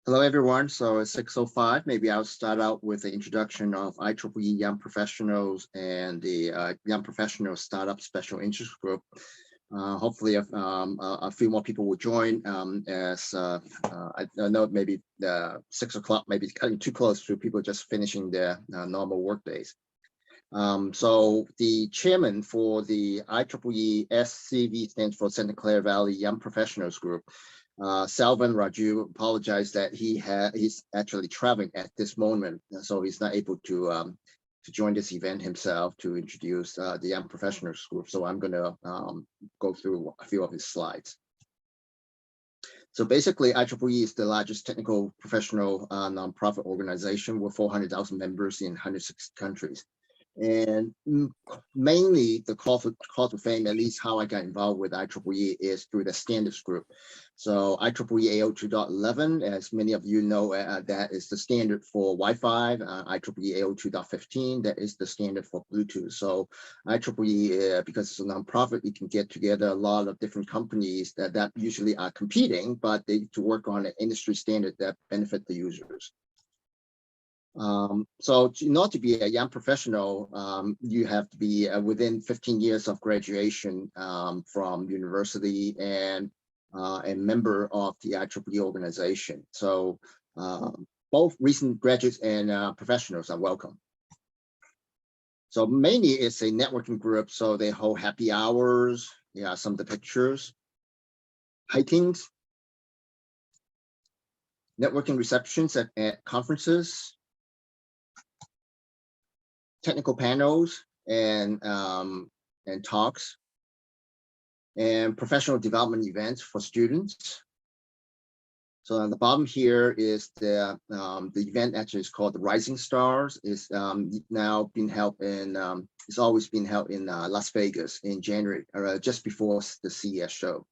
Hello, everyone. So it's 6:05. Maybe I'll start out with the introduction of IEEE Young Professionals and the Young Professionals Startup Special Interest Group. Hopefully, a few more people will join as I know maybe 6 o'clock, maybe cutting too close to people just finishing their normal work days. So the chairman for the IEEE SCV stands for Santa Clara Valley Young Professionals Group. Salvan Raju apologized that he's actually traveling at this moment, so he's not able to join this event himself to introduce the Young Professionals Group. So I'm going to go through a few of his slides. So basically, IEEE is the largest technical professional nonprofit organization with 400,000 members in 160 countries. And mainly the call to fame, at least how I got involved with IEEE, is through the standards group. So IEEE 802.11, as many of you know, that is the standard for Wi-Fi. IEEE 802.15, that is the standard for Bluetooth. So IEEE, because it's a nonprofit, you can get together a lot of different companies that usually are competing, but they to work on an industry standard that benefit the users. So in order to be a young professional, you have to be within 15 years of graduation from university and a member of the IEEE organization. So both recent graduates and professionals are welcome. So mainly it's a networking group. So they hold happy hours. Yeah, some of the pictures, hikings, networking receptions at conferences, technical panels and talks, and professional development events for students. So on the bottom here is the event actually is called the Rising Stars. Is now been held in it's always been held in Las Vegas in January, just before the CES show.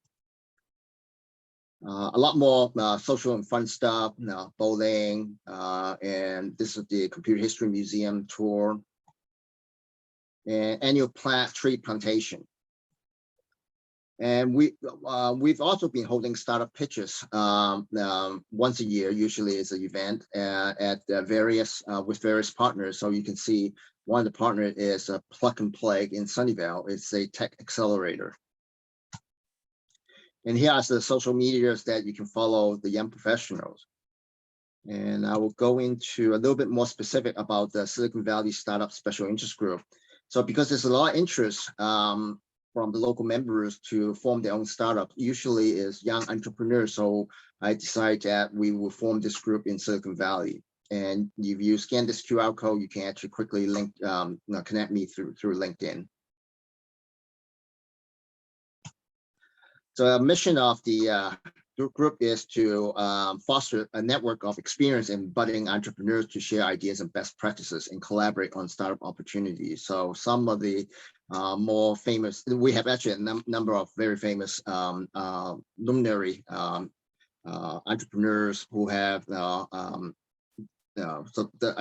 A lot more social and fun stuff, bowling, and this is the Computer History Museum tour. And annual tree plantation. And we've also been holding startup pitches once a year. Usually is an event at various with various partners. So you can see one of the partners is Plug and Play in Sunnyvale. It's a tech accelerator. And here are the social medias that you can follow the young professionals. And I will go into a little bit more specific about the Silicon Valley Startup Special Interest Group. So because there's a lot of interest from the local members to form their own startup, usually is young entrepreneurs. So I decided that we will form this group in Silicon Valley. And if you scan this QR code, you can actually quickly link, connect me through LinkedIn. So the mission of the group is to foster a network of experience in budding entrepreneurs to share ideas and best practices and collaborate on startup opportunities. So some of the more famous, we have actually a number of very famous luminary entrepreneurs who have I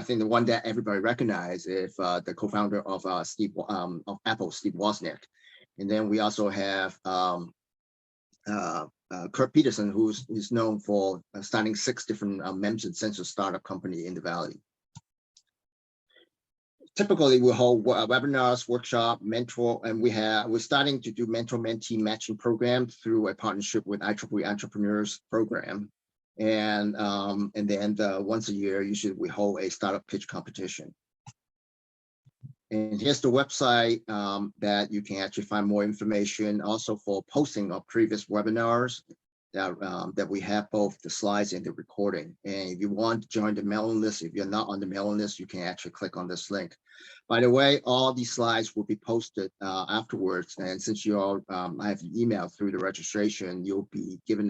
think the one that everybody recognizes is the co-founder of Apple, Steve Wozniak. And then we also have Kurt Peterson, who's known for starting 6 different MEMS and sensor startup company in the Valley. Typically, we hold webinars, workshop, mentor, and we're starting to do mentor-mentee matching program through a partnership with IEEE Entrepreneurs Program, and then once a year, usually we hold a startup pitch competition. And here's the website that you can actually find more information, also for posting of previous webinars that we have both the slides and the recording. And if you want to join the mailing list, if you're not on the mailing list, you can actually click on this link. By the way, all these slides will be posted afterwards. And since you all I have an email through the registration, you'll be given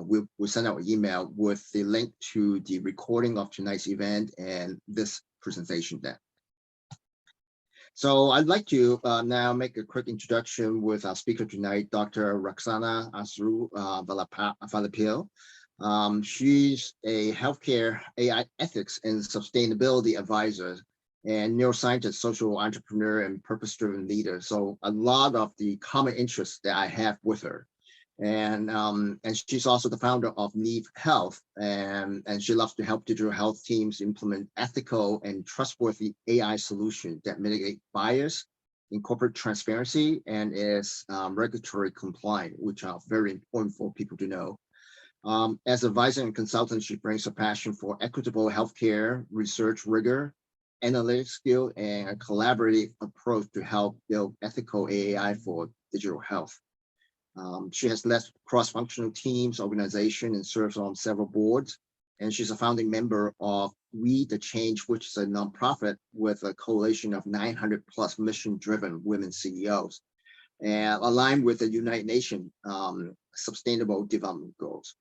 we'll send out an email with the link to the recording of tonight's event and this presentation deck. So I'd like to now make a quick introduction with our speaker tonight, Dr. Ruksana Azhu Valappil. She's a healthcare AI ethics and sustainability advisor and neuroscientist, social entrepreneur, and purpose-driven leader. So a lot of the common interests that I have with her. And she's also the founder of Neve Health, and she loves to help digital health teams implement ethical and trustworthy AI solutions that mitigate bias, incorporate transparency, and is regulatory compliant, which are very important for people to know. As advisor and consultant, she brings a passion for equitable healthcare, research rigor, analytic skill, and a collaborative approach to help build ethical AI for digital health. She has led cross-functional teams, organization, and serves on several boards. And she's a founding member of We the Change, which is a nonprofit with a coalition of 900 plus mission-driven women CEOs, and aligned with the United Nations Sustainable Development Goals.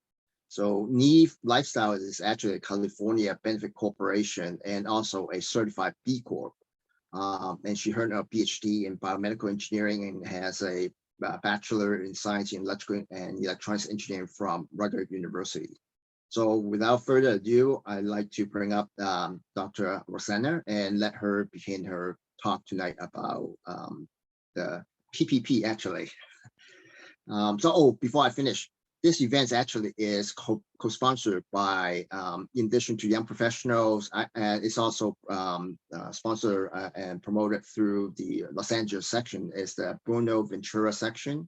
So Neve Lifestyle is actually a California Benefit Corporation and also a certified B Corp. And she earned a PhD in biomedical engineering and has a Bachelor in Science in Electrical and Electronics Engineering from Rutgers University. So without further ado, I'd like to bring up Dr. Ruksana and let her begin her talk tonight about the PPP actually. Before I finish, this event actually is co-sponsored by, in addition to Young Professionals, and it's also sponsored and promoted through the Los Angeles section, is the Bruno Ventura section,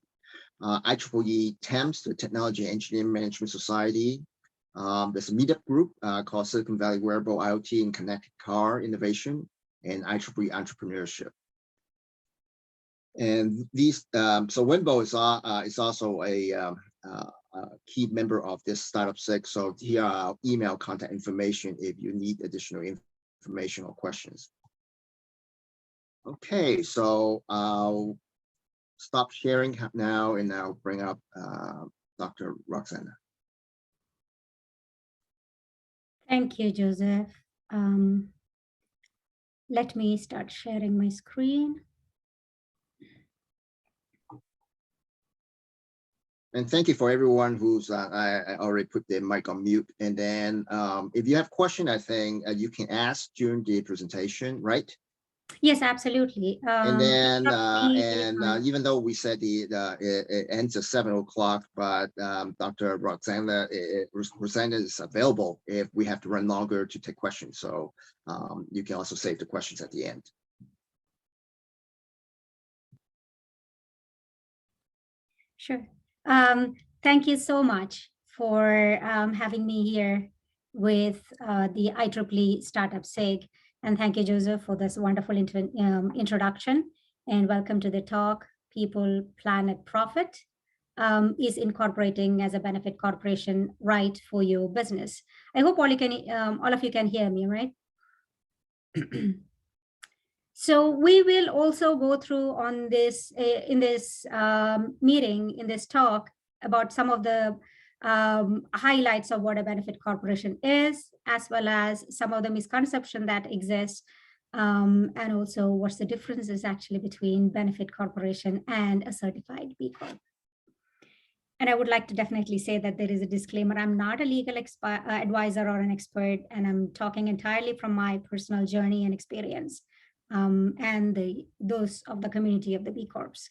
IEEE TEMS, the Technology Engineering Management Society. There's a meetup group called Silicon Valley Wearable IoT and Connected Car Innovation, and IEEE Entrepreneurship. And these, so Wimbo is also a key member of this Startup 6. So here are our email contact information if you need additional information or questions. Okay, so I'll stop sharing now and I'll bring up Dr. Ruksana. Thank you, Joseph. Let me start sharing my screen. And thank you for everyone who's, I already put the mic on mute. And then if you have questions, I think you can ask during the presentation, right? Yes, absolutely. And then, even though we said it ends at 7 o'clock, but Dr. Ruksana is available if we have to run longer to take questions. So you can also save the questions at the end. Sure. Thank you so much for having me here with the IEEE Startup SIG. And thank you, Joseph, for this wonderful introduction. And welcome to the talk, People, Planet, Profit is incorporating as a benefit corporation right for your business. I hope all of you can hear me, right? So we will also go through on this in this meeting, in this talk, about some of the highlights of what a benefit corporation is, as well as some of the misconception that exists, and also what's the differences actually between benefit corporation and a certified B Corp. And I would like to definitely say that there is a disclaimer. I'm not a legal advisor or an expert, and I'm talking entirely from my personal journey and experience. And those of the community of the B Corps.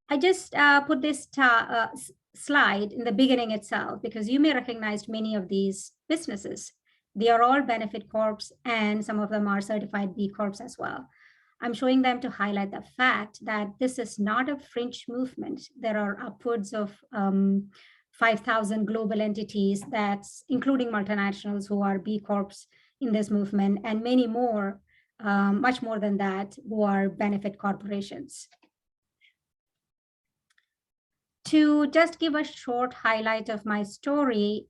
I just put this slide in the beginning itself because you may recognize many of these businesses. They are all benefit corps and some of them are certified B Corps as well. I'm showing them to highlight the fact that this is not a fringe movement. There are upwards of 5,000 global entities, that's including multinationals who are B Corps in this movement, and many more, much more than that, who are benefit corporations. To just give a short highlight of my story,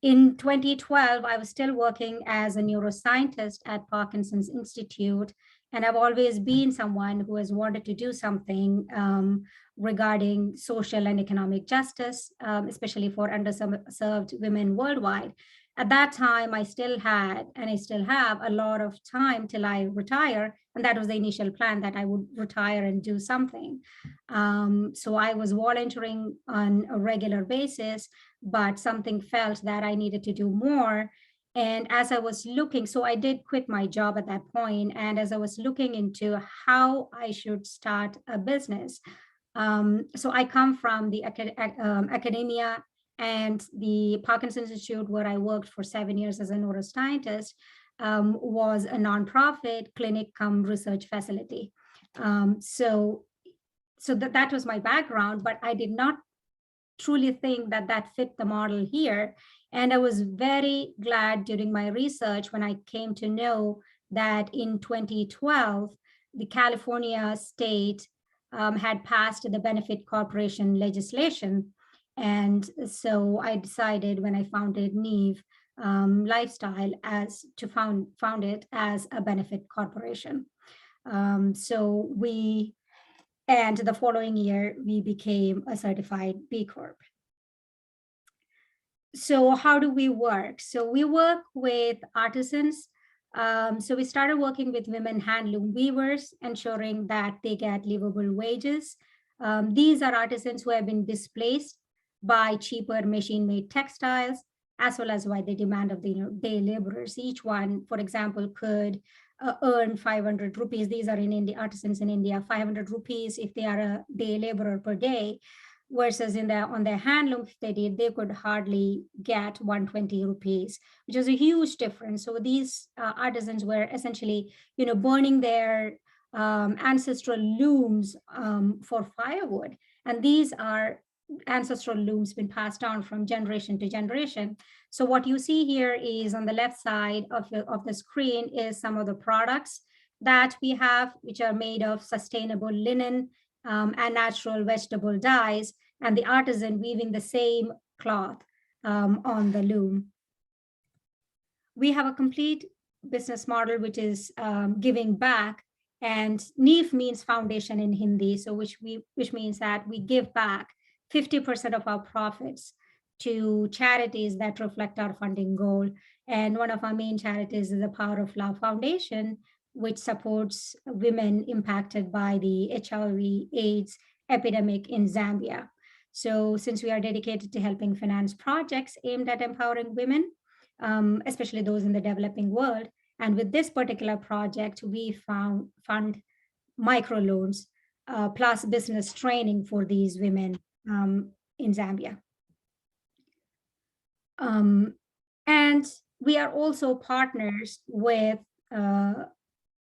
in 2012, I was still working as a neuroscientist at Parkinson's Institute, and I've always been someone who has wanted to do something regarding social and economic justice, especially for underserved women worldwide. At that time, I still had, and I still have, a lot of time till I retire. And that was the initial plan, that I would retire and do something. So I was volunteering on a regular basis, but something felt that I needed to do more. And as I was looking, so I did quit my job at that point. And as I was looking into how I should start a business, So I come from the academia, and the Parkinson's Institute, where I worked for 7 years as a neuroscientist, was a nonprofit clinic cum research facility. So that was my background, but I did not truly think that that fit the model here. And I was very glad during my research when I came to know that in 2012, the California state had passed the Benefit Corporation legislation. And so I decided when I founded Neve Lifestyle as to found it as a benefit corporation. And the following year, we became a certified B Corp. So how do we work? So we work with artisans. So we started working with women handloom weavers, ensuring that they get livable wages. These are artisans who have been displaced by cheaper machine-made textiles, as well as by the demand of the day laborers. Each one, for example, could earn 500 rupees. These are in India, artisans in India, 500 rupees if they are a day laborer per day, versus on their handloom, if they could hardly get 120 rupees, which is a huge difference. So these artisans were essentially, burning their ancestral looms for firewood. And these are ancestral looms been passed down from generation to generation. So what you see here is on the left side of the screen is some of the products that we have, which are made of sustainable linen and natural vegetable dyes, and the artisan weaving the same cloth on the loom. We have a complete business model, which is giving back, and Neve means foundation in Hindi, so which means that we give back 50% of our profits to charities that reflect our funding goal. And one of our main charities is the Power of Love Foundation, which supports women impacted by the HIV/AIDS epidemic in Zambia. So since we are dedicated to helping finance projects aimed at empowering women, especially those in the developing world, and with this particular project, we fund microloans plus business training for these women in Zambia. And we are also partners with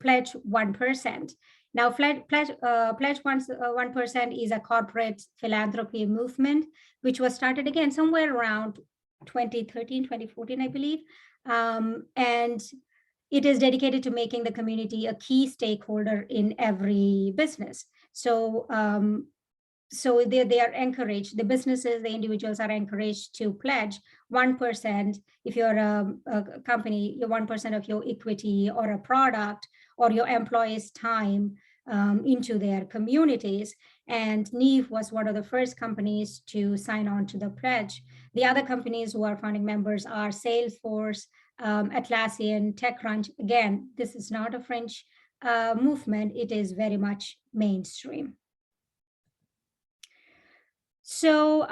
Pledge 1%. Now, Pledge 1% is a corporate philanthropy movement, which was started again somewhere around 2013, 2014, I believe. And it is dedicated to making the community a key stakeholder in every business. So they are encouraged, the businesses, the individuals are encouraged to pledge 1%. If you're a company, you're 1% of your equity or a product or your employees' time into their communities. And Neve was one of the first companies to sign on to the pledge. The other companies who are founding members are Salesforce, Atlassian, TechCrunch. Again, this is not a French movement. It is very much mainstream. So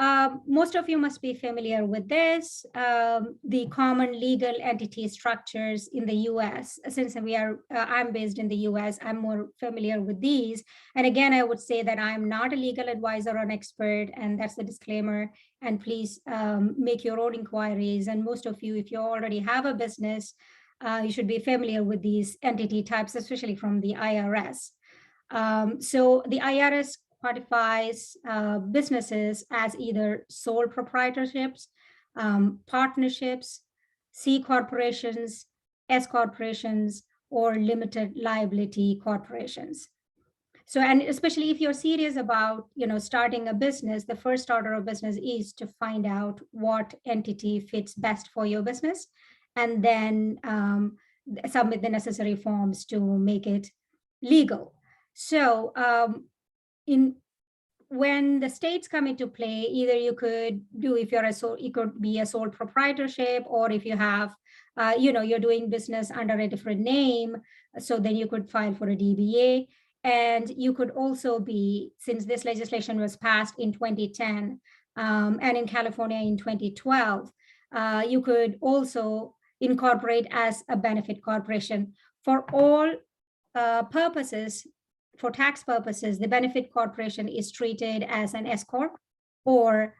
most of you must be familiar with this, the common legal entity structures in the US. Since I'm based in the US, I'm more familiar with these. And again, I would say that I'm not a legal advisor or an expert, and that's the disclaimer. And please make your own inquiries. And most of you, if you already have a business, you should be familiar with these entity types, especially from the IRS. So the IRS codifies businesses as either sole proprietorships, partnerships, C corporations, S corporations, or limited liability corporations. So, and especially if you're serious about, starting a business, the first order of business is to find out what entity fits best for your business, and then submit the necessary forms to make it legal. So, when the states come into play, either you could do, if you're it could be a sole proprietorship, or if you have, you're doing business under a different name, so then you could file for a DBA. And you could also be, since this legislation was passed in 2010 and in California in 2012, you could also incorporate as a benefit corporation. For all purposes, for tax purposes, the benefit corporation is treated as an S-Corp or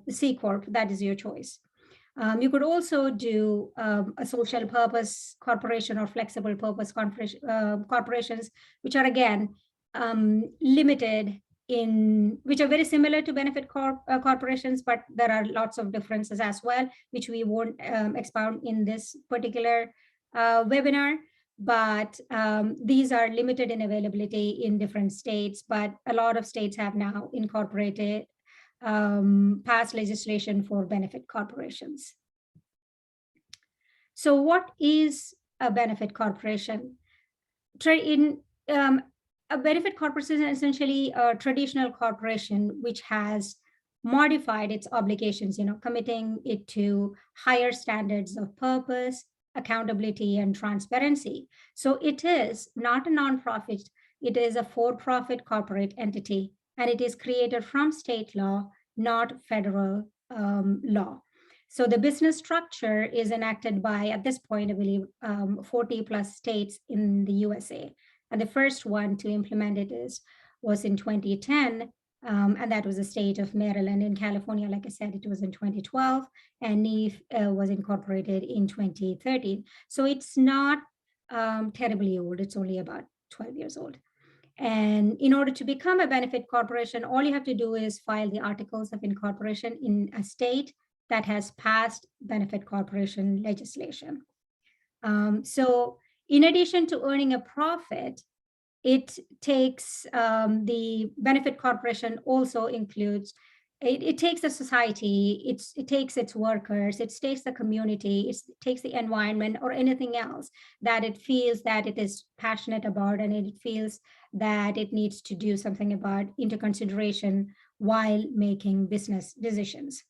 C-Corp. That is your choice. You could also do a social purpose corporation or flexible purpose corporations, which are again limited in, which are very similar to benefit corporations, but there are lots of differences as well, which we won't expound in this particular webinar. But these are limited in availability in different states, but a lot of states have now incorporated passed legislation for benefit corporations. So what is a benefit corporation? A benefit corporation is essentially a traditional corporation which has modified its obligations, committing it to higher standards of purpose, accountability, and transparency. So it is not a nonprofit, it is a for-profit corporate entity, and it is created from state law, not federal law. So the business structure is enacted by, at this point, I believe, 40 plus states in the USA. And the first one to implement it was in 2010, and that was the state of Maryland. In California, like I said, it was in 2012, and NEEF was incorporated in 2013. So it's not terribly old. It's only about 12 years old. And in order to become a benefit corporation, all you have to do is file the articles of incorporation in a state that has passed benefit corporation legislation. So in addition to earning a profit, it takes the benefit corporation also includes, it takes the society, it takes its workers, it takes the community, it takes the environment or anything else that it feels that it is passionate about and it feels that it needs to do something about into consideration while making business decisions.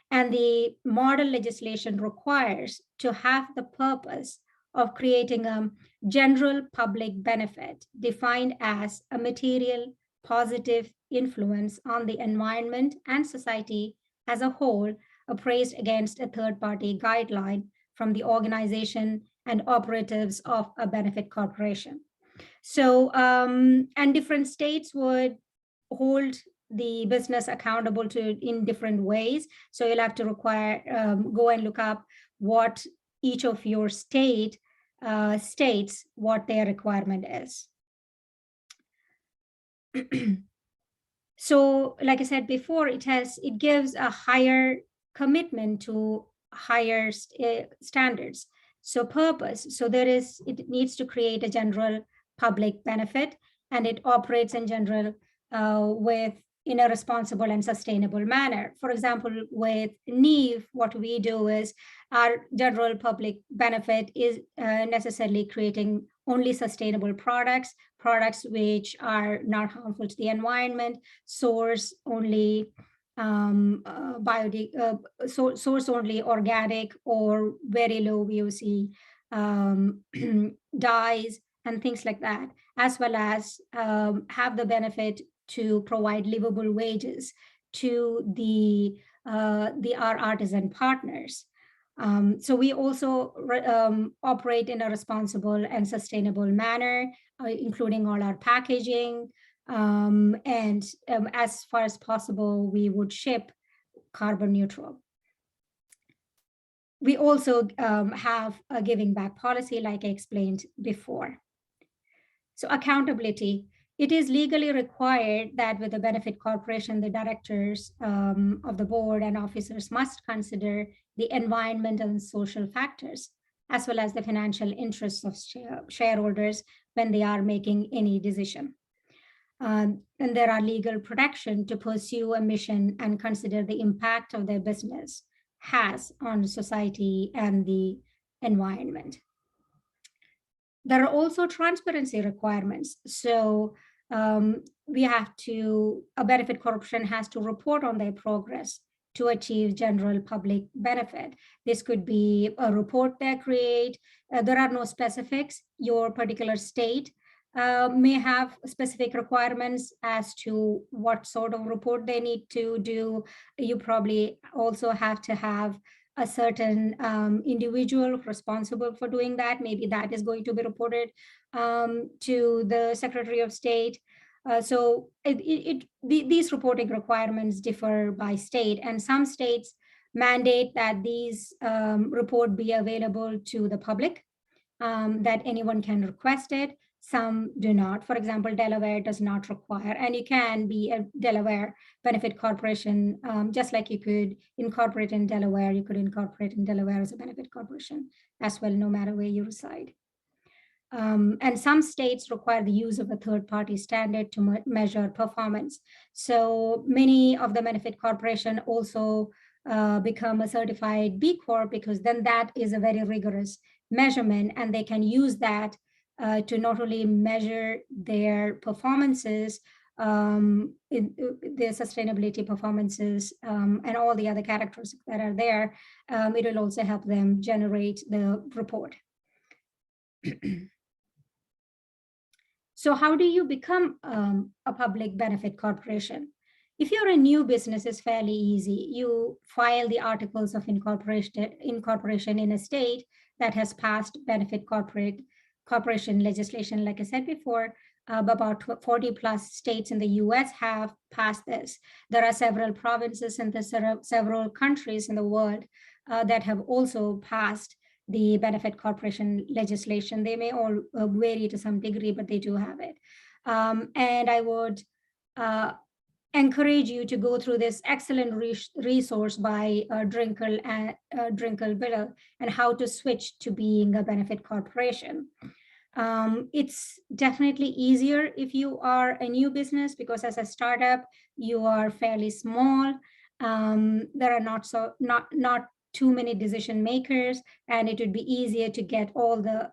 And the model legislation requires to have the purpose of creating a general public benefit defined as a material positive influence on the environment and society as a whole, appraised against a third-party guideline from the organization and operatives of a benefit corporation. So, and different states would hold the business accountable to in different ways. So you'll have to go and look up what each of your states what their requirement is. So like I said before, it gives a higher commitment to higher standards. So purpose, so it needs to create a general public benefit, and it operates in general in a responsible and sustainable manner. For example, with NEEF, what we do is our general public benefit is necessarily creating only sustainable products which are not harmful to the environment, source only source only organic or very low VOC dyes and things like that, as well as have the benefit to provide livable wages to our artisan partners. So we also operate in a responsible and sustainable manner, including all our packaging. And as far as possible, we would ship carbon neutral. We also have a giving back policy, like I explained before. So accountability. It is legally required that with a benefit corporation, the directors of the board and officers must consider the environmental and social factors, as well as the financial interests of shareholders when they are making any decision. And there are legal protection to pursue a mission and consider the impact of their business has on society and the environment. There are also transparency requirements. So a benefit corporation has to report on their progress to achieve general public benefit. This could be a report they create. There are no specifics. Your particular state may have specific requirements as to what sort of report they need to do. You probably also have to have a certain individual responsible for doing that. Maybe that is going to be reported to the Secretary of State. So these reporting requirements differ by state, and some states mandate that these report be available to the public, that anyone can request it. Some do not. For example, Delaware does not require, and you can be a Delaware benefit corporation, just like you could incorporate in Delaware, you could incorporate in Delaware as a benefit corporation as well, no matter where you reside. And some states require the use of a third-party standard to measure performance. So many of the benefit corporation also become a certified B Corp, because then that is a very rigorous measurement, and they can use that to not only measure their performances, their sustainability performances, and all the other characteristics that are there. It will also help them generate the report. So how do you become a public benefit corporation? If you're a new business, it's fairly easy. You file the articles of incorporation in a state that has passed benefit corporation legislation. Like I said before, about 40 plus states in the US have passed this. There are several provinces and several countries in the world that have also passed the benefit corporation legislation. They may all vary to some degree, but they do have it. And I would encourage you to go through this excellent resource by Drinkle and how to switch to being a benefit corporation. It's definitely easier if you are a new business, because as a startup, you are fairly small. There are not too many decision makers, and it would be easier to get all the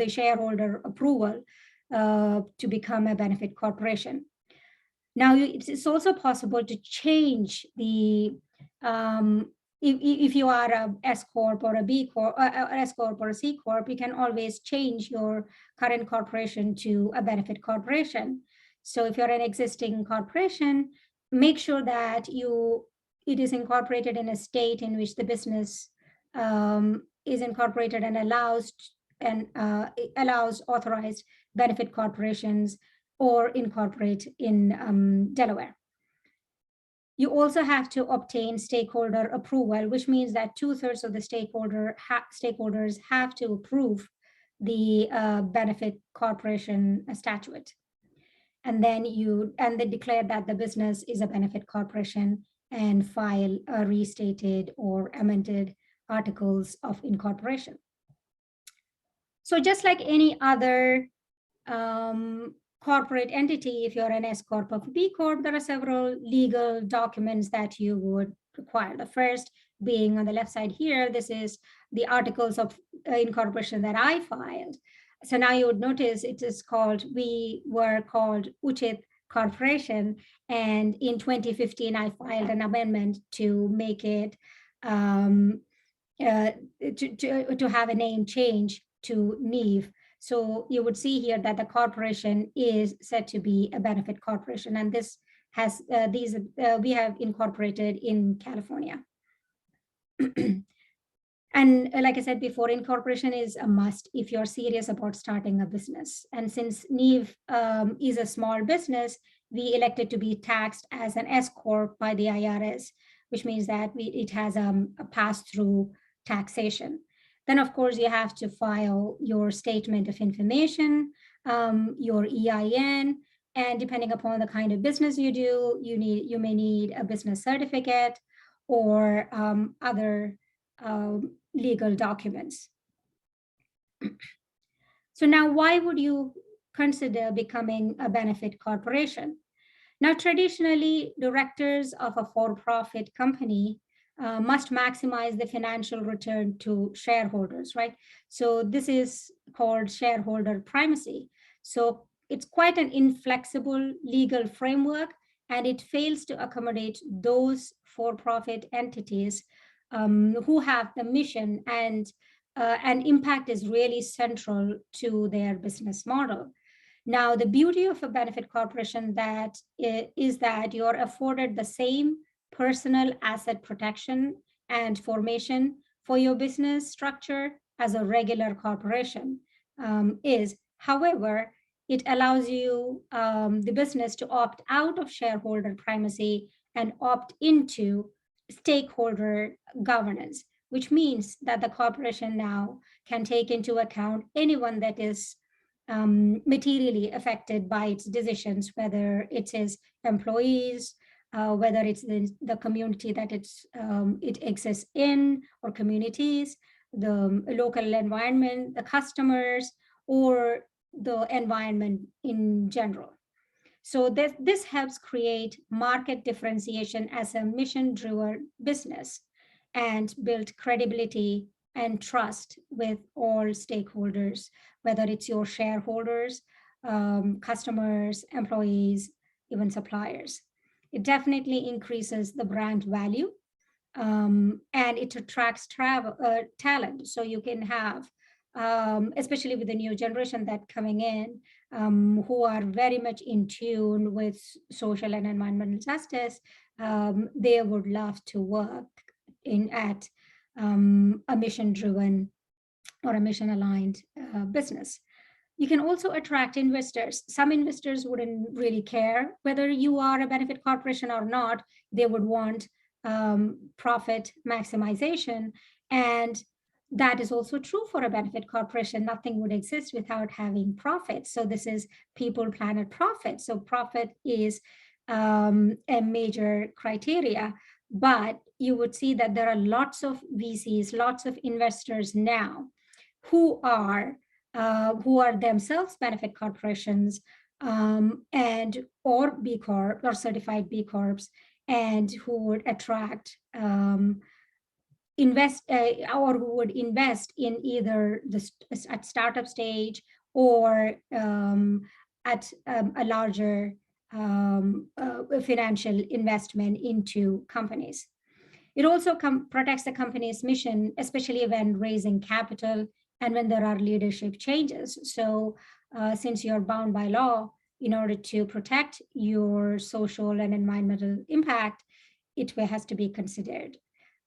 shareholder approval to become a benefit corporation. Now, it's also possible to change the, if you are a S Corp or a B Corp, S Corp or a C Corp, you can always change your current corporation to a benefit corporation. So if you're an existing corporation, make sure that it is incorporated in a state in which the business is incorporated and allows authorized benefit corporations, or incorporate in Delaware. You also have to obtain stakeholder approval, which means that 2/3 of the stakeholders have to approve the benefit corporation statute. And then they declare that the business is a benefit corporation and file a restated or amended articles of incorporation. So just like any other corporate entity, if you're an S Corp or B Corp, there are several legal documents that you would require. The first being on the left side here, this is the articles of incorporation that I filed. So now you would notice we were called Uchit Corporation, and in 2015 I filed an amendment to make it to have a name change to Neve. So you would see here that the corporation is said to be a benefit corporation, and this has we have incorporated in California. And like I said before, incorporation is a must if you're serious about starting a business. And since Neve is a small business, we elected to be taxed as an S Corp by the IRS, which means that it has a pass-through taxation. Then, of course, you have to file your statement of information, your EIN, and depending upon the kind of business you do, you may need a business certificate or other legal documents. So now, why would you consider becoming a benefit corporation? Now, traditionally, directors of a for-profit company must maximize the financial return to shareholders, right? So this is called shareholder primacy. So it's quite an inflexible legal framework, and it fails to accommodate those for-profit entities who have the mission and impact is really central to their business model. Now, the beauty of a benefit corporation is that you're afforded the same personal asset protection and formation for your business structure as a regular corporation is. However, it allows you, the business, to opt out of shareholder primacy and opt into stakeholder governance, which means that the corporation now can take into account anyone that is materially affected by its decisions, whether it is employees, whether it's the community that it exists in, or communities, the local environment, the customers, or the environment in general. So this helps create market differentiation as a mission-driven business and build credibility and trust with all stakeholders, whether it's your shareholders, customers, employees, even suppliers. It definitely increases the brand value, and it attracts talent. So you can have, especially with the new generation that coming in, who are very much in tune with social and environmental justice, they would love to work at a mission-driven or a mission-aligned business. You can also attract investors. Some investors wouldn't really care whether you are a benefit corporation or not. They would want profit maximization. And that is also true for a benefit corporation. Nothing would exist without having profit. So this is people, planet, profit. So profit is a major criteria. But you would see that there are lots of VCs, lots of investors now who are themselves benefit corporations, and or B Corp or certified B Corps, and who would attract invest or who would invest in either at startup stage or at a larger financial investment into companies. It also protects the company's mission, especially when raising capital and when there are leadership changes. So since you're bound by law, in order to protect your social and environmental impact, it has to be considered.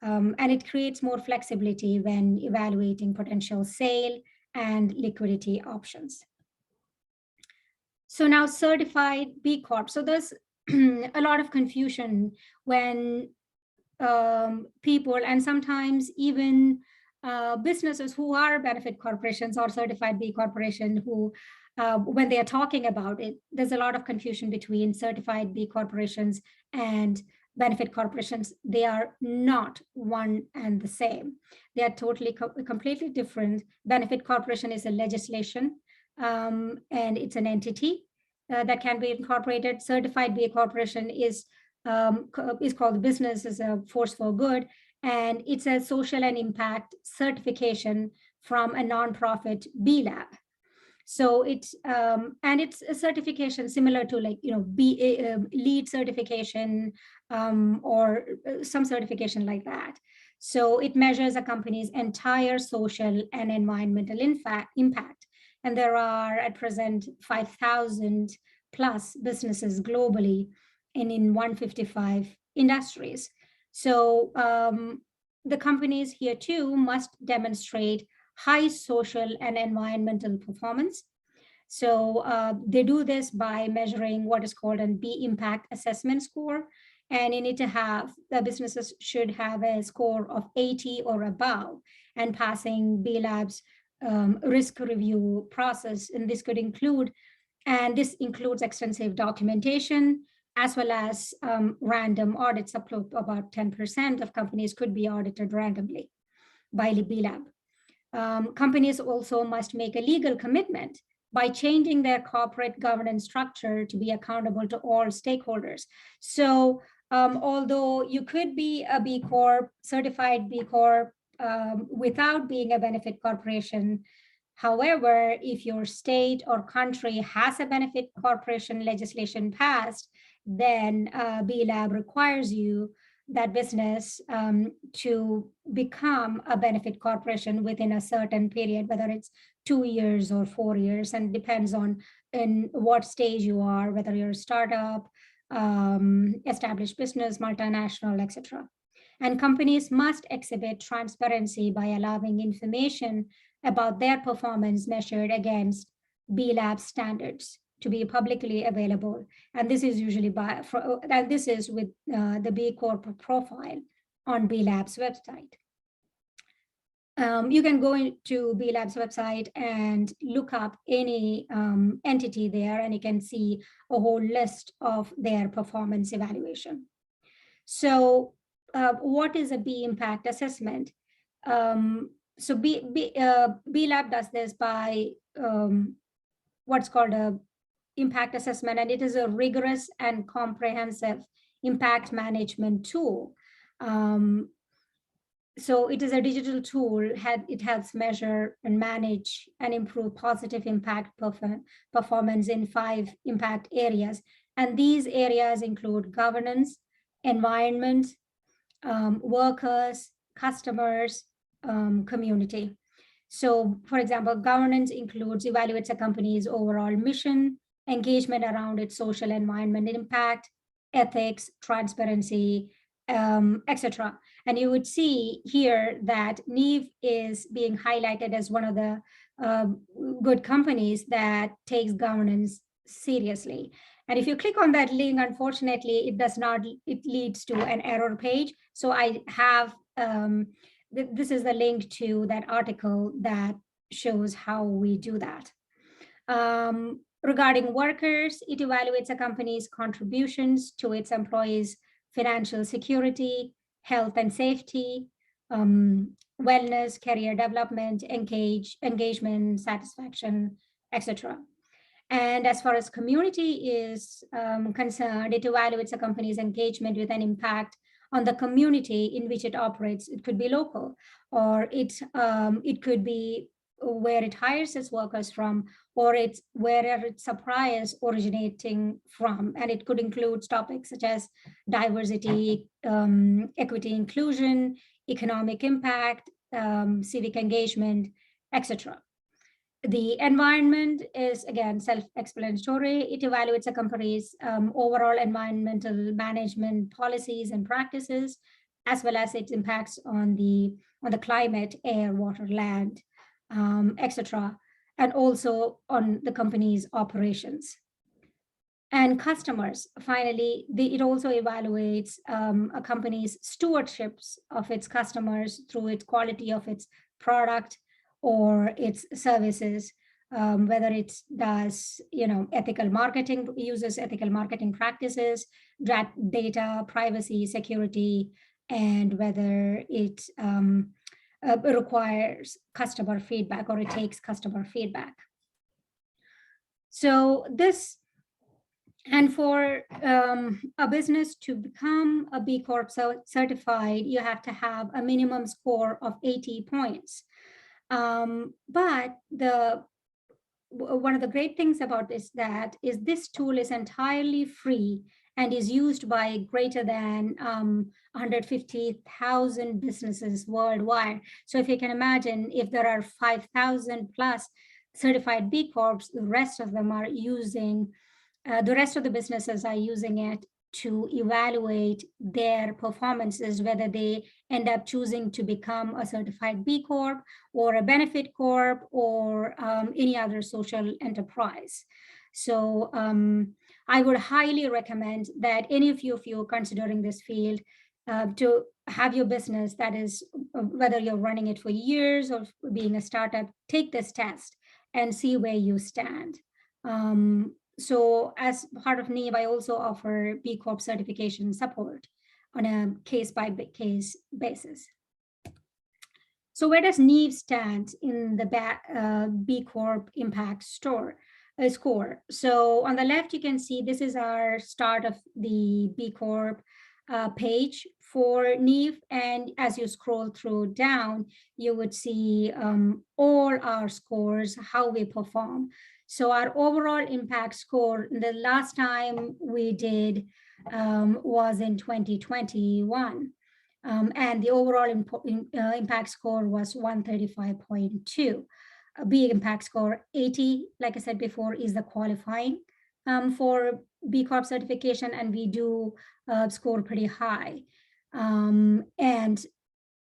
And it creates more flexibility when evaluating potential sale and liquidity options. So now certified B Corp. So there's a lot of confusion when people, and sometimes even businesses who are benefit corporations or certified B Corporation, who when they are talking about it, there's a lot of confusion between certified B corporations and benefit corporations. They are not one and the same. They are totally, completely different. Benefit corporation is a legislation, and it's an entity that can be incorporated. Certified B corporation is called business as a force for good, and it's a social and impact certification from a nonprofit B Lab. So it's and it's a certification similar to, like, LEED certification or some certification like that. So it measures a company's entire social and environmental impact. And there are at present 5,000 plus businesses globally and in 155 industries. So the companies here too must demonstrate high social and environmental performance. So they do this by measuring what is called an B impact assessment score. And you need to have, the businesses should have a score of 80 or above and passing B Lab's risk review process. And this includes extensive documentation, as well as random audits. Up to about 10% of companies could be audited randomly by B Lab. Companies also must make a legal commitment by changing their corporate governance structure to be accountable to all stakeholders. So although you could be a B Corp, certified B Corp, without being a benefit corporation, however, if your state or country has a benefit corporation legislation passed, then B Lab requires you, that business, to become a benefit corporation within a certain period, whether it's 2 years or 4 years, and depends on in what stage you are, whether you're a startup, established business, multinational, etc. And companies must exhibit transparency by allowing information about their performance measured against B Lab standards to be publicly available. And this is usually this is with the B Corp profile on B Lab's website. You can go into B Lab's website and look up any entity there, and you can see a whole list of their performance evaluation. So what is a B impact assessment? So B Lab does this by what's called a impact assessment, and it is a rigorous and comprehensive impact management tool. So it is a digital tool. It helps measure and manage and improve positive impact performance in 5 impact areas. And these areas include governance, environment, workers, customers, community. So for example, governance evaluates a company's overall mission, engagement around its social environment impact, ethics, transparency, etc. And you would see here that Neve is being highlighted as one of the good companies that takes governance seriously. And if you click on that link, unfortunately, it leads to an error page. So I have, this is the link to that article that shows how we do that. Regarding workers, it evaluates a company's contributions to its employees' financial security, health and safety, wellness, career development, engagement, satisfaction, etc. And as far as community is concerned, it evaluates a company's engagement with an impact on the community in which it operates. It could be local, or it could be where it hires its workers from, or it's wherever its suppliers originating from. And it could include topics such as diversity, equity, inclusion, economic impact, civic engagement, etc. The environment is, again, self-explanatory. It evaluates a company's overall environmental management policies and practices, as well as its impacts on the climate, air, water, land, etc., and also on the company's operations. And customers, finally, it also evaluates a company's stewardships of its customers through its quality of its product or its services, whether it does, ethical marketing, uses ethical marketing practices, data, privacy, security, and whether it requires customer feedback or it takes customer feedback. So this, and for a business to become a B Corp certified, you have to have a minimum score of 80 points. But one of the great things about this this tool is entirely free and is used by greater than 150,000 businesses worldwide. So if you can imagine, if there are 5,000 plus certified B Corps, the rest of them are using, the rest of the businesses are using it to evaluate their performances, whether they end up choosing to become a certified B Corp or a Benefit Corp or any other social enterprise. So I would highly recommend that any of you, if you're considering this field, to have your business, that is, whether you're running it for years or being a startup, take this test and see where you stand. So as part of NEEB, I also offer B Corp certification support on a case-by-case basis. So where does NEEB stand in the B Corp impact score? So on the left, you can see this is our start of the B Corp page for NEEB. And as you scroll through down, you would see all our scores, how we perform. So our overall impact score, the last time we did was in 2021. And the overall impact score was 135.2. A B impact score 80, like I said before, is the qualifying for B Corp certification, and we do score pretty high. And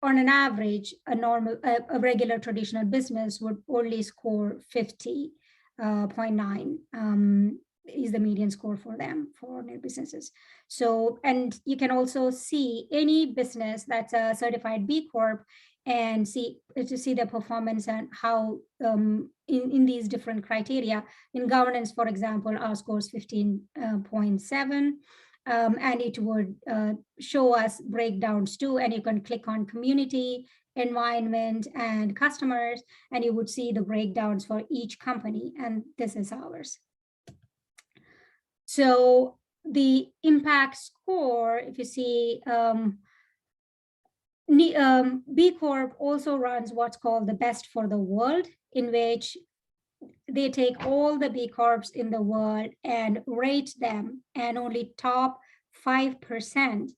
on an average, a regular traditional business would only score 50.9 is the median score for them, for new businesses. So, and you can also see any business that's a certified B Corp and see the performance and how in these different criteria. In governance, for example, our score is 15.7. And it would show us breakdowns too, and you can click on community, environment, and customers, and you would see the breakdowns for each company, and this is ours. So the impact score, if you see, B Corp also runs what's called the best for the world, in which they take all the B Corps in the world and rate them, and only top 5%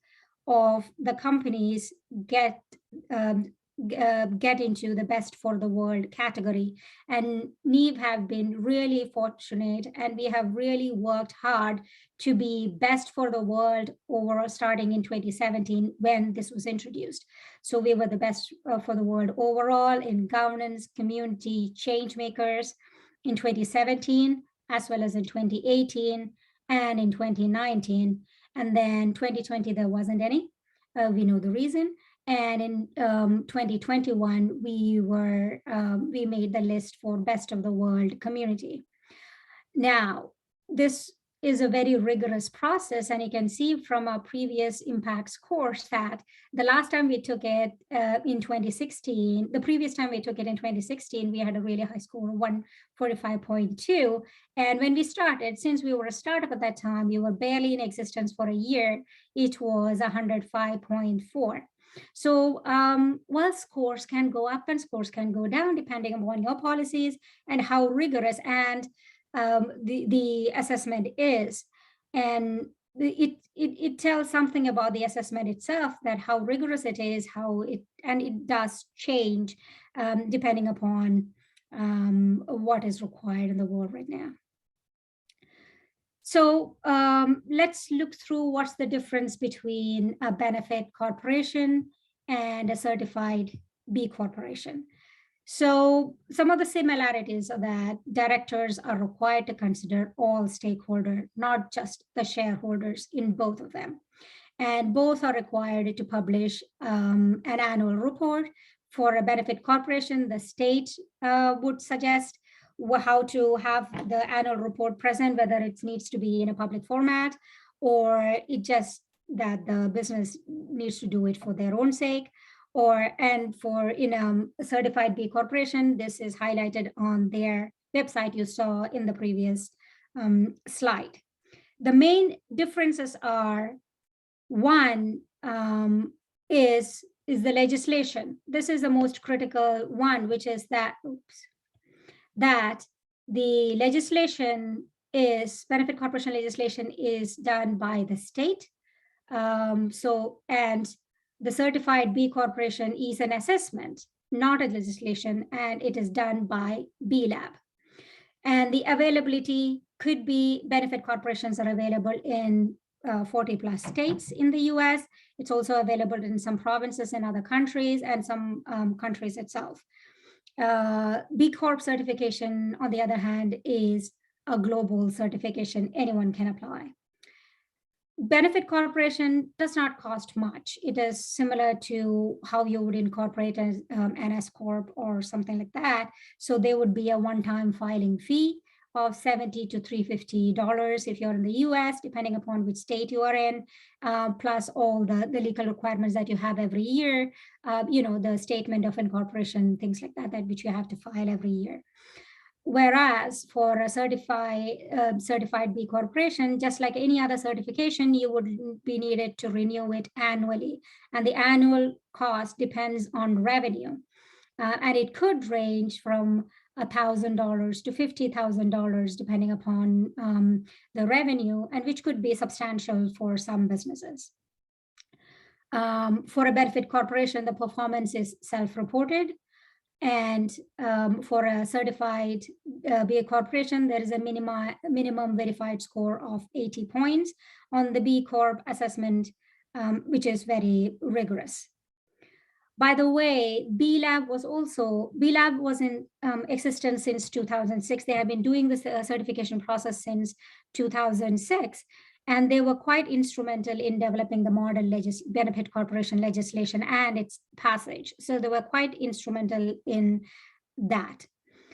of the companies get into the best for the world category. And NIEV have been really fortunate, and we have really worked hard to be best for the world overall, starting in 2017 when this was introduced. So we were the best for the world overall in governance, community, change makers in 2017, as well as in 2018 and in 2019. And then 2020, there wasn't any. We know the reason. And in 2021, we made the list for best of the world community. Now, this is a very rigorous process, and you can see from our previous impact scores that the last time we took it in 2016, the previous time we took it in 2016, we had a really high score, 145.2. And when we started, since we were a startup at that time, we were barely in existence for a year, it was 105.4. So while scores can go up and scores can go down depending upon your policies and how rigorous and the assessment is. And it tells something about the assessment itself, that how rigorous it is, and it does change depending upon what is required in the world right now. So let's look through what's the difference between a benefit corporation and a certified B corporation. So some of the similarities are that directors are required to consider all stakeholders, not just the shareholders in both of them. And both are required to publish an annual report. For a benefit corporation, the state would suggest how to have the annual report present, whether it needs to be in a public format or it just that the business needs to do it for their own sake. And for in a certified B corporation, this is highlighted on their website you saw in the previous slide. The main differences are, one is the legislation. This is the most critical one, which is that the legislation is, benefit corporation legislation is done by the state. And the certified B corporation is an assessment, not a legislation, and it is done by B Lab. And the availability could be, benefit corporations are available in 40 plus states in the US. It's also available in some provinces in other countries and some countries itself. B Corp certification, on the other hand, is a global certification. Anyone can apply. Benefit corporation does not cost much. It is similar to how you would incorporate an S Corp or something like that. So there would be a one-time filing fee of $70 to $350 if you're in the US, depending upon which state you are in, plus all the legal requirements that you have every year, the statement of incorporation, things like that, which you have to file every year. Whereas for a certified B corporation, just like any other certification, you would be needed to renew it annually. And the annual cost depends on revenue. And it could range from $1,000 to $50,000, depending upon the revenue, and which could be substantial for some businesses. For a benefit corporation, the performance is self-reported. And for a certified B corporation, there is a minimum verified score of 80 points. On the B Corp assessment, which is very rigorous. By the way, B Lab was in existence since 2006. They have been doing this certification process since 2006, and they were quite instrumental in developing the model benefit corporation legislation and its passage. So they were quite instrumental in that.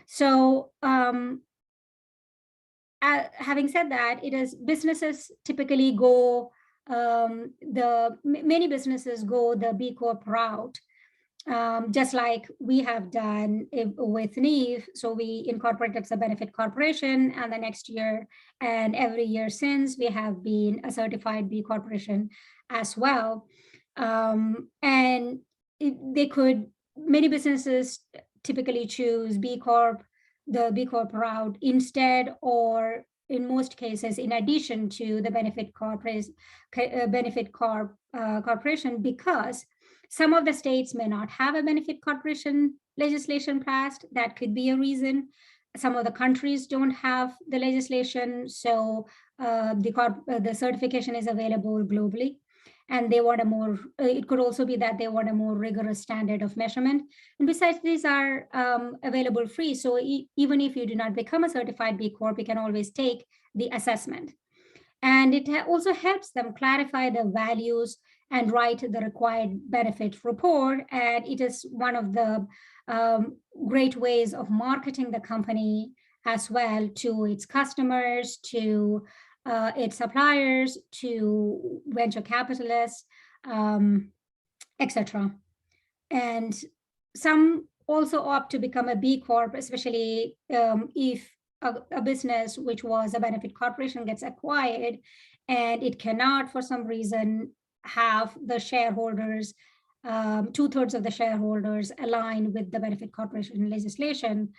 So having said that, it is businesses typically go many businesses go the B Corp route. Just like we have done with Neve. So we incorporated as a benefit corporation, and the next year and every year since, we have been a certified B corporation as well. And many businesses typically choose B Corp, the B Corp route instead, or in most cases, in addition to the Benefit Corp, corporation, because some of the states may not have a benefit corporation legislation passed. That could be a reason. Some of the countries don't have the legislation, so the certification is available globally, and they want a more. It could also be that they want a more rigorous standard of measurement. And besides, these are available free. So even if you do not become a certified B Corp, you can always take the assessment. And it also helps them clarify the values and write the required benefit report. And it is one of the great ways of marketing the company as well to its customers, to its suppliers, to venture capitalists, etc. And some also opt to become a B Corp, especially if a business which was a benefit corporation gets acquired and it cannot, for some reason, have the shareholders, 2/3 of the shareholders align with the benefit corporation legislation.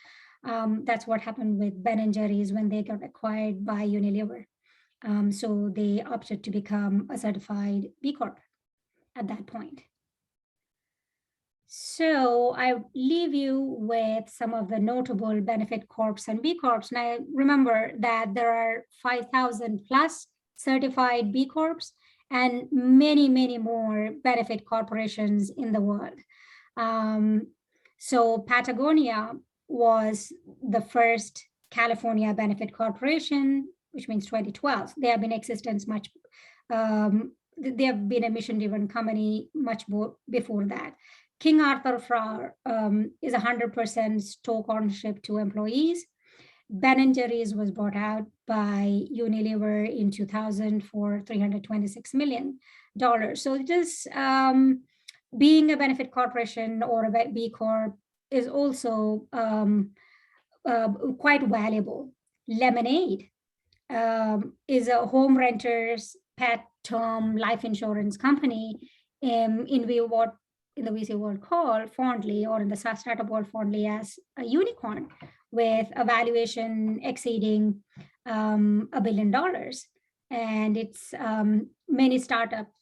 That's what happened with Ben & Jerry's when they got acquired by Unilever. So they opted to become a certified B Corp at that point. So I leave you with some of the notable benefit corps and B Corps. Now, remember that there are 5,000 plus certified B Corps and many, many more benefit corporations in the world. So Patagonia was the first California benefit corporation, which means 2012. They have been in existence much, they have been a mission-driven company much more before that. King Arthur Flour is 100% stock ownership to employees. Ben & Jerry's was bought out by Unilever in 2000 for $326 million. So just being a benefit corporation or a B Corp is also quite valuable. Lemonade is a home renters pet term life insurance company in the VC world call fondly, or in the startup world fondly, as a unicorn with a valuation exceeding $1 billion. And it's many startups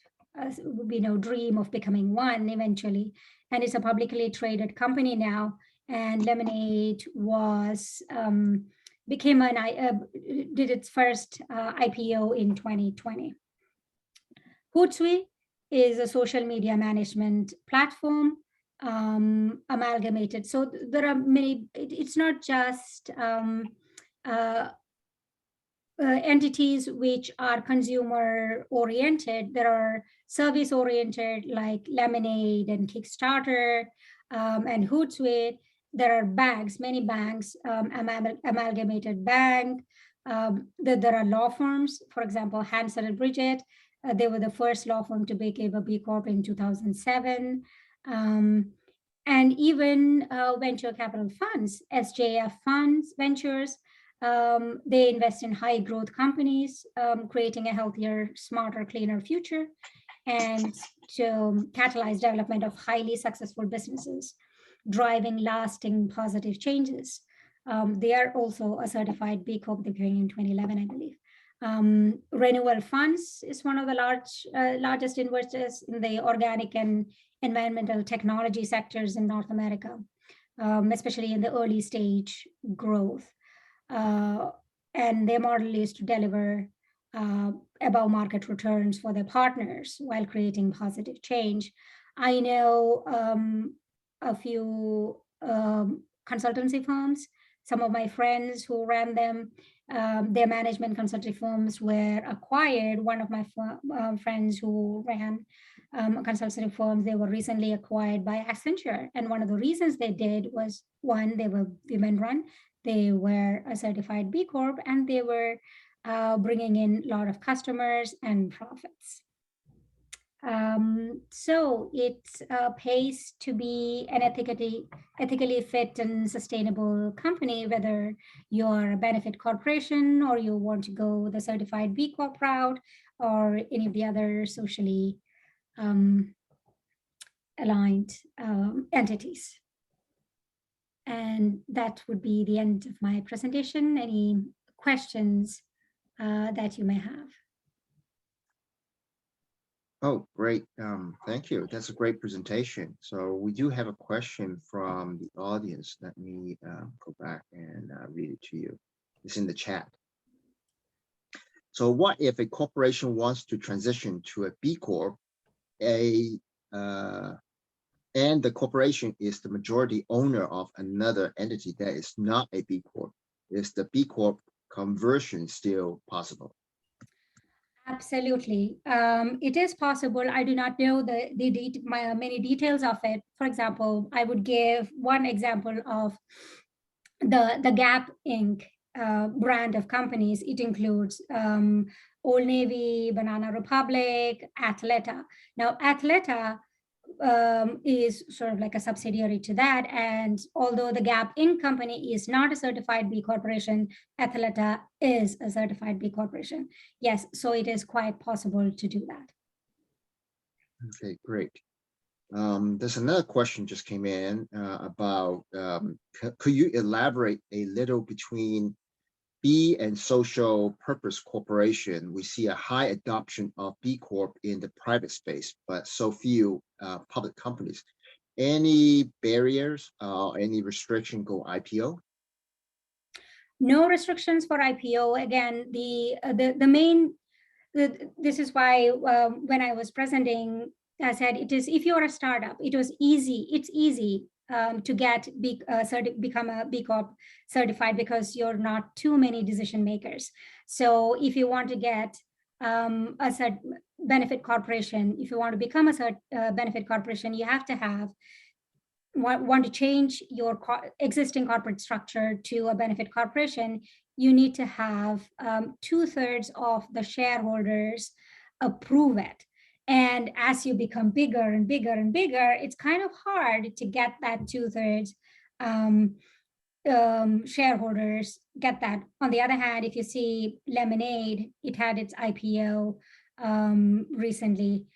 dream of becoming one eventually. And it's a publicly traded company now. And Lemonade was did its first IPO in 2020. Hootsuite is a social media management platform, amalgamated. So there are many, it's not just entities which are consumer oriented. There are service oriented like Lemonade and Kickstarter and Hootsuite. There are banks, many banks, Amalgamated Bank. There are law firms, for example, Hansel and Bridget. They were the first law firm to become a B Corp in 2007. And even venture capital funds, SJF Funds Ventures, they invest in high growth companies, creating a healthier, smarter, cleaner future, and to catalyze development of highly successful businesses, driving lasting positive changes. They are also a certified B Corp. They came in 2011, I believe. Renewal Funds is one of the largest investors in the organic and environmental technology sectors in North America, especially in the early stage growth. And their model is to deliver above market returns for their partners while creating positive change. I know a few consultancy firms, some of my friends who ran them, their management consulting firms were acquired. One of my friends who ran consulting firms, they were recently acquired by Accenture. And one of the reasons they did was, one, they were women run, they were a certified B Corp, and they were bringing in a lot of customers and profits. So it pays to be an ethically fit and sustainable company, whether you're a benefit corporation or you want to go the certified B Corp route or any of the other socially aligned entities. And that would be the end of my presentation. Any questions that you may have? Oh, great. Thank you. That's a great presentation. So we do have a question from the audience. Let me go back and read it to you. It's in the chat. So what if a corporation wants to transition to a B Corp, and the corporation is the majority owner of another entity that is not a B Corp? Is the B Corp conversion still possible? Absolutely. It is possible. I do not know the many details of it. For example, I would give one example of the Gap Inc. Brand of companies. It includes Old Navy, Banana Republic, Athleta. Now, Athleta is sort of like a subsidiary to that. And although the Gap Inc. company is not a certified B Corporation, Athleta is a certified B Corporation. Yes, so it is quite possible to do that. Okay, great. There's another question just came in about, could you elaborate a little between B and social purpose corporation? We see a high adoption of B Corp in the private space, but so few public companies. Any barriers, any restriction go IPO? No restrictions for IPO. Again, the main, this is why when I was presenting, I said it is, if you're a startup, it was easy. It's easy to get become a B Corp certified because you're not too many decision makers. So if you want to get a benefit corporation, if you want to become a benefit corporation, you have to have want to change your existing corporate structure to a benefit corporation. You need to have 2/3 of the shareholders approve it. And as you become bigger and bigger and bigger, it's kind of hard to get that 2/3 shareholders get that. On the other hand, if you see Lemonade, it had its IPO recently.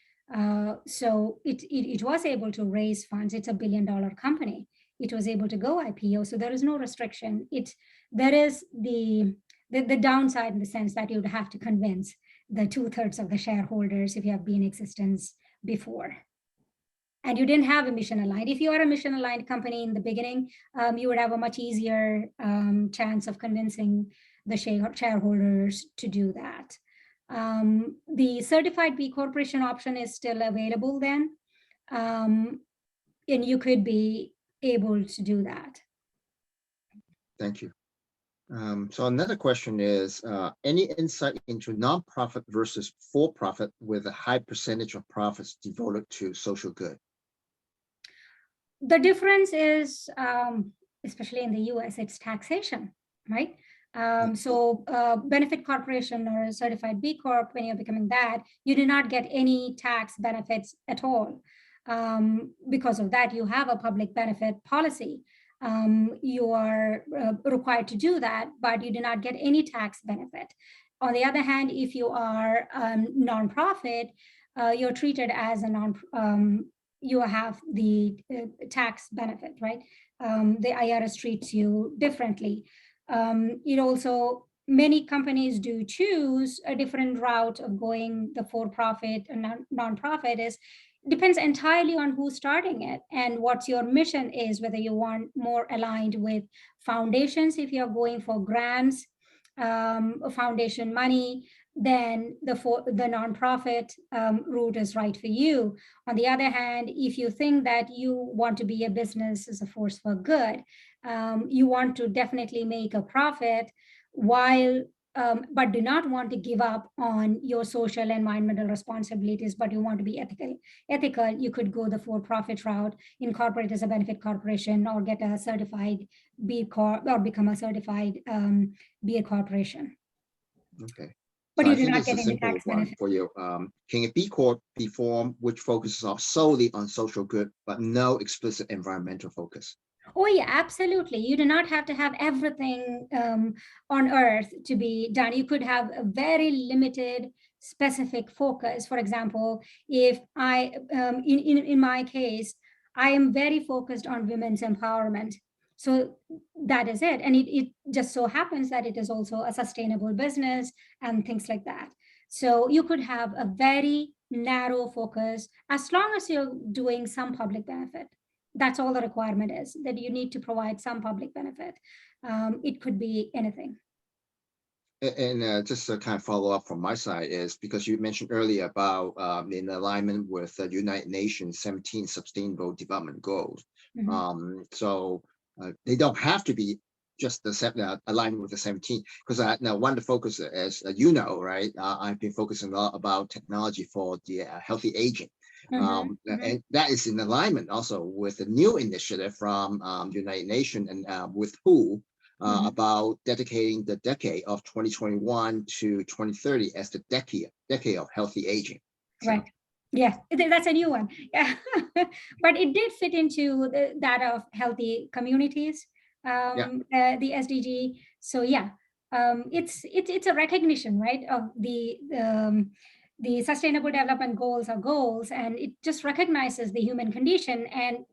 So it was able to raise funds. It's $1 billion company. It was able to go IPO. So there is no restriction. There is the downside in the sense that you would have to convince the 2/3 of the shareholders if you have been in existence before. And you didn't have a mission aligned. If you are a mission aligned company in the beginning, you would have a much easier chance of convincing the shareholders to do that. The certified B Corporation option is still available then, and you could be able to do that. Thank you. So another question is, any insight into nonprofit versus for-profit with a high percentage of profits devoted to social good? The difference is, especially in the US, it's taxation, right? So benefit corporation or a certified B Corp, when you're becoming that, you do not get any tax benefits at all. Because of that, you have a public benefit policy. You are required to do that, but you do not get any tax benefit. On the other hand, if you are nonprofit, you're treated as a you have the tax benefit, right? The IRS treats you differently. It also, many companies do choose a different route of going the for-profit and nonprofit. Depends entirely on who's starting it and what your mission is, whether you want more aligned with foundations, if you're going for grants, foundation money, then the nonprofit route is right for you. On the other hand, if you think that you want to be a business as a force for good, you want to definitely make a profit while but do not want to give up on your social and environmental responsibilities, but you want to be ethical, you could go the for-profit route, incorporate as a benefit corporation, or get a certified B Corp, or become a certified B corporation. Okay. But So you I do think not it's a get any simple tax one benefit. for you. Can a B Corp be formed which focuses solely on social good, but no explicit environmental focus? Oh yeah, absolutely. You do not have to have everything on earth to be done. You could have a very limited specific focus. For example, if I, in my case, I am very focused on women's empowerment. So that is it. And it just so happens that it is also a sustainable business and things like that. So you could have a very narrow focus as long as you're doing some public benefit. That's all the requirement is, that you need to provide some public benefit. It could be anything. And just to kind of follow up from my side is because you mentioned earlier about in alignment with the United Nations 17 Sustainable Development Goals. Mhm. So they don't have to be just the aligned with the 17, because now one of the focus, as you know, right? I've been focusing a lot about technology for the healthy aging. Mhm. Mhm. And that is in alignment also with the new initiative from United Nations and with WHO Mhm. about dedicating the decade of 2021 to 2030 as the decade of healthy aging. So, Right. Yeah, that's a new one. Yeah, but it did fit into that of healthy communities, yeah, the SDG. So yeah, it's a recognition, right, of the Sustainable Development Goals are goals, and it just recognizes the human condition, and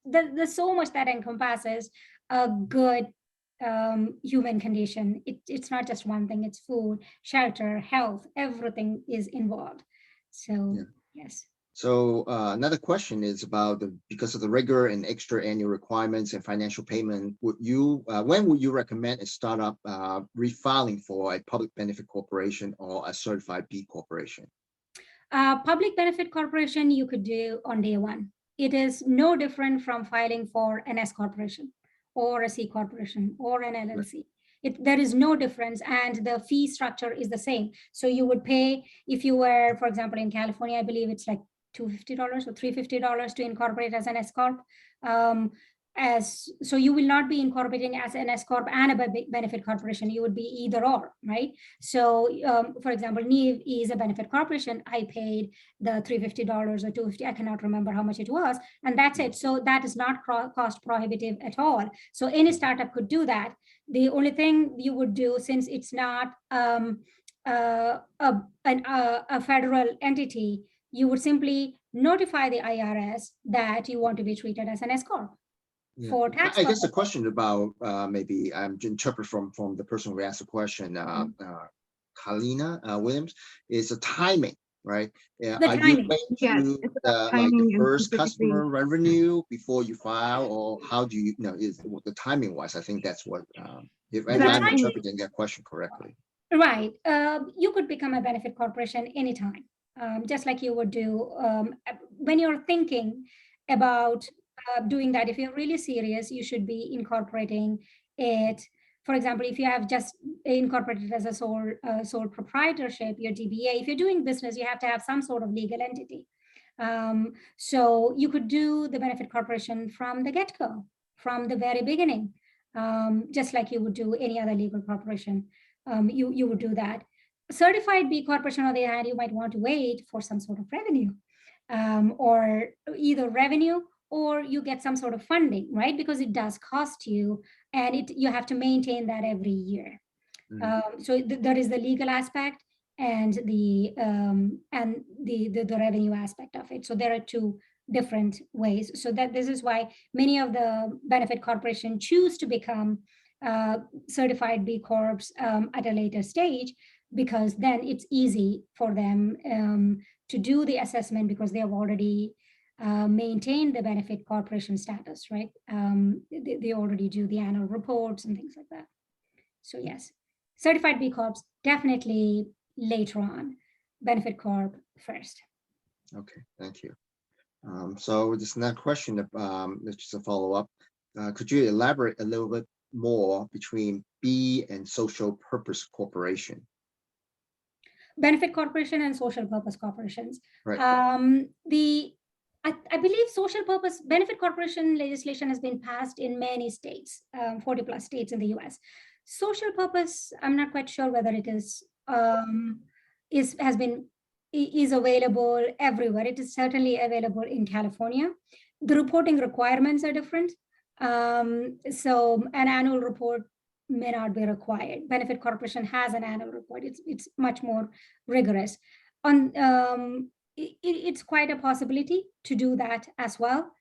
there's so much that encompasses a good human condition. It's not just one thing, it's food, shelter, health, everything is involved. So, yeah. yes. So another question is about because of the regular and extra annual requirements and financial payment, when would you recommend a startup refiling for a public benefit corporation or a certified B corporation? Public benefit corporation, you could do on day one. It is no different from filing for an S corporation or a C corporation or an Right. LLC. There is no difference, and the fee structure is the same. So you would pay, if you were, for example, in California, I believe it's like $250 or $350 to incorporate as an S corp. So you will not be incorporating as an S corp and a benefit corporation. You would be either or, right? So, for example, Neve is a benefit corporation. I paid the $350 or $250. I cannot remember how much it was, and that's it. So that is not cost prohibitive at all. So any startup could do that. The only thing you would do, since it's not a federal entity, you would simply notify the IRS that you want to be treated as an S corp Yeah, for tax I guess the purposes. question about maybe I'm interpret from the person who asked the question, Kalina Williams, is the timing, right? The Are you timing. waiting Yes, to it's about like the timing and first specifically. customer revenue before you file, or how do you know is the timing wise? I think that's what if The I'm Exactly. interpreting that question correctly. Right. You could become a benefit corporation anytime, just like you would do when you're thinking about doing that. If you're really serious, you should be incorporating it. For example, if you have just incorporated as a sole proprietorship, your DBA, if you're doing business, you have to have some sort of legal entity. So you could do the benefit corporation from the get-go, from the very beginning, just like you would do any other legal corporation. You would do that. Certified B corporation, on the other hand, you might want to wait for some sort of revenue, or either revenue or you get some sort of funding, right? Because it does cost you, and you have to maintain that every year. Mhm. So there is the legal aspect and the revenue aspect of it. So there are two different ways. So that this is why many of the benefit corporation choose to become certified B Corps at a later stage, because then it's easy for them to do the assessment, because they have already maintained the benefit corporation status, right? They already do the annual reports and things like that. So yes. certified B Corps definitely later on, Benefit Corp first. Okay, thank you. So this next question, that's just a follow-up. Could you elaborate a little bit more between B and social purpose corporation? Benefit corporation and social purpose corporations. Right. I believe social purpose benefit corporation legislation has been passed in many states, 40 plus states in the US. Social purpose, I'm not quite sure whether it is available everywhere. It is certainly available in California. The reporting requirements are different. So an annual report may not be required. Benefit Corporation has an annual report. It's much more rigorous. It's quite a possibility to do that as well.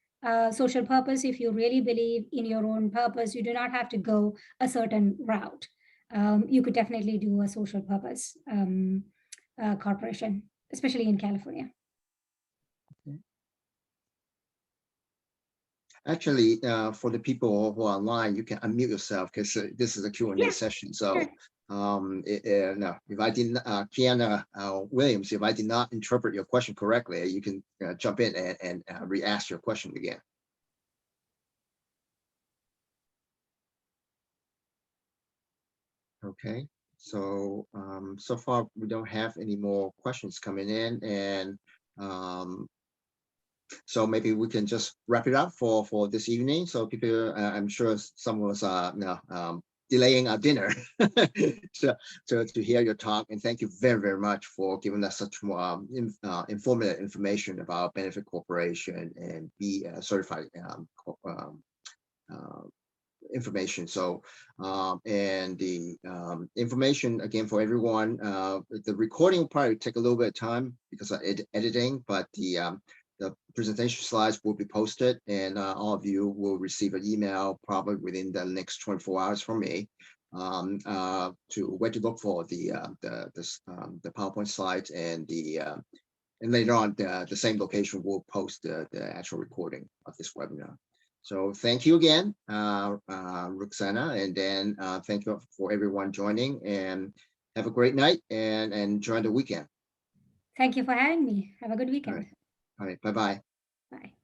Social purpose, if you really believe in your own purpose, you do not have to go a certain route. You could definitely do a social purpose corporation, especially in California. Actually, for the people who are online, you can unmute yourself because this is a Q&A session. So sure. No, if I did not, Kiana Williams, if I did not interpret your question correctly, you can jump in and re-ask your question again. Okay, so so far we don't have any more questions coming in, and so maybe we can just wrap it up for this evening. So people, I'm sure some of us are now delaying our dinner to hear your talk. And thank you very, very much for giving us such informative information about Benefit Corporation and be certified information. So and the information again for everyone, the recording will probably take a little bit of time because of editing, but the presentation slides will be posted, and all of you will receive an email probably within the next 24 hours from me to where to look for the PowerPoint slides, and later on the same location will post the actual recording of this webinar. So thank you again, Ruksana, and then thank you for everyone joining, and have a great night and enjoy the weekend. Thank you for having me. Have a good weekend. All right, bye-bye. Bye.